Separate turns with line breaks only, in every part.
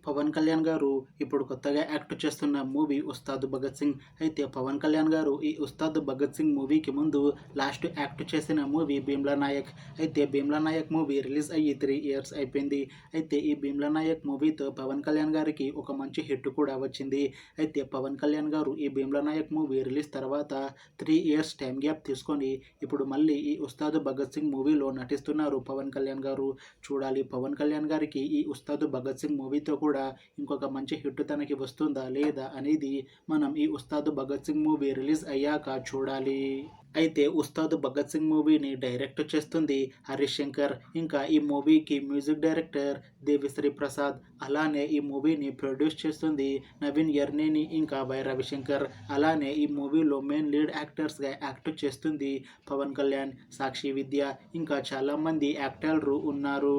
పవన్ కళ్యాణ్ గారు ఇప్పుడు కొత్తగా యాక్ట్ చేస్తున్న మూవీ ఉస్తాద్ భగత్ సింగ్. అయితే పవన్ కళ్యాణ్ గారు ఈ ఉస్తాద్ భగత్ సింగ్ మూవీకి ముందు లాస్ట్ యాక్ట్ చేసిన మూవీ భీమ్లా నాయక్. అయితే భీమ్లా నాయక్ మూవీ రిలీజ్ అయ్యి 3 years అయిపోయింది. అయితే ఈ భీమ్లా నాయక్ మూవీతో పవన్ కళ్యాణ్ గారికి ఒక మంచి హిట్ కూడా వచ్చింది. అయితే పవన్ కళ్యాణ్ గారు ఈ భీమ్లా నాయక్ మూవీ రిలీజ్ తర్వాత 3 years టైం గ్యాప్ తీసుకొని ఇప్పుడు మళ్ళీ ఈ ఉస్తాద్ భగత్ సింగ్ మూవీలో నటిస్తున్నారు పవన్ కళ్యాణ్ గారు. చూడాలి పవన్ కళ్యాణ్ గారికి ఈ ఉస్తాద్ భగత్ సింగ్ మూవీతో కూడా ఇంకొక మంచి హిట్ తనకి వస్తుందా లేదా అనేది మనం ఈ ఉస్తాద్ భగత్ సింగ్ మూవీ రిలీజ్ అయ్యాక చూడాలి. అయితే ఉస్తాద్ భగత్ సింగ్ మూవీని డైరెక్ట్ చేస్తుంది హరీష్ శంకర్. ఇంకా ఈ మూవీకి మ్యూజిక్ డైరెక్టర్ దేవిశ్రీ ప్రసాద్. అలానే ఈ మూవీని ప్రొడ్యూస్ చేస్తుంది నవీన్ యర్నేని ఇంకా వై రవిశంకర్. అలానే ఈ మూవీలో మెయిన్ లీడ్ యాక్టర్స్గా యాక్ట్ చేస్తుంది పవన్ కళ్యాణ్, సాక్షి విద్య ఇంకా చాలామంది యాక్టర్లు ఉన్నారు.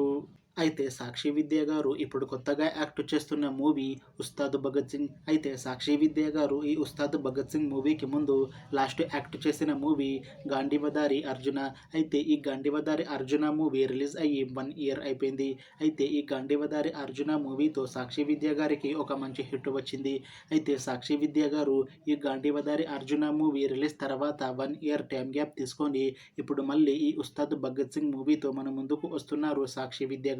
అయితే సాక్షి విద్య గారు ఇప్పుడు కొత్తగా యాక్ట్ చేస్తున్న మూవీ ఉస్తాద్ భగత్ సింగ్. అయితే సాక్షి విద్య గారు ఈ ఉస్తాద్ భగత్ సింగ్ మూవీకి ముందు లాస్ట్ యాక్ట్ చేసిన మూవీ గాంధీవదారి అర్జున. అయితే ఈ గాంధీవదారి అర్జున మూవీ రిలీజ్ అయ్యి 1 year అయిపోయింది. అయితే ఈ గాంధీవదారి అర్జున మూవీతో సాక్షి విద్య గారికి ఒక మంచి హిట్ వచ్చింది. అయితే సాక్షి విద్య గారు ఈ గాంధీవదారి అర్జున మూవీ రిలీజ్ తర్వాత 1 year టైం గ్యాప్ తీసుకొని ఇప్పుడు మళ్ళీ ఈ ఉస్తాద్ భగత్ సింగ్ మూవీతో మన ముందుకు వస్తున్నారు సాక్షి విద్య గారు.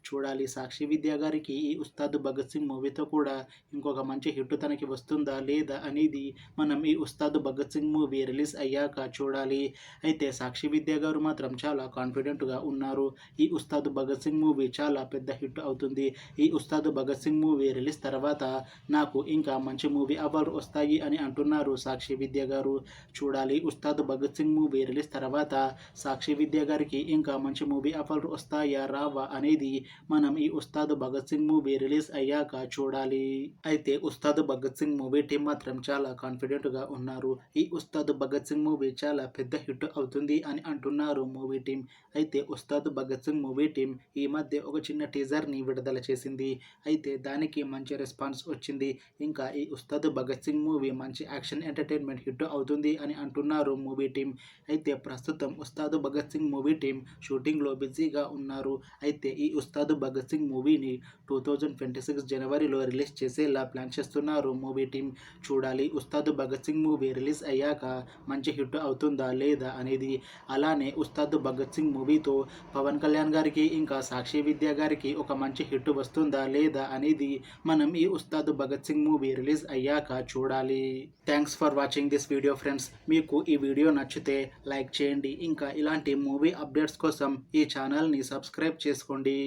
చూడాలి సాక్షి విద్య గారికి ఈ ఉస్తాద్ భగత్ సింగ్ మూవీతో కూడా ఇంకొక మంచి హిట్ తనకి వస్తుందా లేదా అనేది మనం ఈ ఉస్తాద్ భగత్ సింగ్ మూవీ రిలీజ్ అయ్యాక చూడాలి. అయితే సాక్షి విద్య గారు మాత్రం చాలా కాన్ఫిడెంట్గా ఉన్నారు. ఈ ఉస్తాద్ భగత్ సింగ్ మూవీ చాలా పెద్ద హిట్ అవుతుంది. ఈ ఉస్తాద్ భగత్ సింగ్ మూవీ రిలీజ్ తర్వాత నాకు ఇంకా మంచి మూవీ అవార్డు వస్తాయి అని అంటున్నారు సాక్షి విద్య గారు. చూడాలి ఉస్తాద్ భగత్ సింగ్ మూవీ రిలీజ్ తర్వాత సాక్షి విద్య గారికి ఇంకా మంచి మూవీ అవార్డు వస్తాయా రావా అనేది మనం ఈ ఉస్తాద్ భగత్ సింగ్ మూవీ రిలీజ్ అయ్యాక చూడాలి. అయితే ఉస్తాద్ భగత్ సింగ్ మూవీ టీం మాత్రం చాలా కాన్ఫిడెంట్గా ఉన్నారు. ఈ ఉస్తాద్ భగత్ సింగ్ మూవీ చాలా పెద్ద హిట్ అవుతుంది అని అంటున్నారు మూవీ టీం. అయితే ఉస్తాద్ భగత్ సింగ్ మూవీ టీం ఈ మధ్య ఒక చిన్న టీజర్ని విడుదల చేసింది. అయితే దానికి మంచి రెస్పాన్స్ వచ్చింది. ఇంకా ఈ ఉస్తాద్ భగత్ సింగ్ మూవీ మంచి యాక్షన్ ఎంటర్టైన్మెంట్ హిట్ అవుతుంది అని అంటున్నారు మూవీ టీం. అయితే ప్రస్తుతం ఉస్తాద్ భగత్ సింగ్ మూవీ టీం షూటింగ్లో బిజీగా ఉన్నారు. అయితే ఈ ఉస్తాద్ భగత్ సింగ్ మూవీని 2026 జనవరిలో రిలీజ్ చేసేలా ప్లాన్ చేస్తున్నారు మూవీ టీం. చూడాలి ఉస్తాద్ భగత్ సింగ్ మూవీ రిలీజ్ అయ్యాక మంచి హిట్ అవుతుందా లేదా అనేది. అలానే ఉస్తాద్ భగత్ సింగ్ మూవీతో పవన్ కళ్యాణ్ గారికి ఇంకా సాక్షి విద్య గారికి ఒక మంచి హిట్ వస్తుందా లేదా అనేది మనం ఈ ఉస్తాద్ భగత్ సింగ్ మూవీ రిలీజ్ అయ్యాక చూడాలి. Thanks for watching this video friends. మీకు ఈ వీడియో నచ్చితే లైక్ చేయండి. ఇంకా ఇలాంటి మూవీ అప్డేట్స్ కోసం ఈ ఛానల్ని సబ్స్క్రైబ్ చేసుకోండి.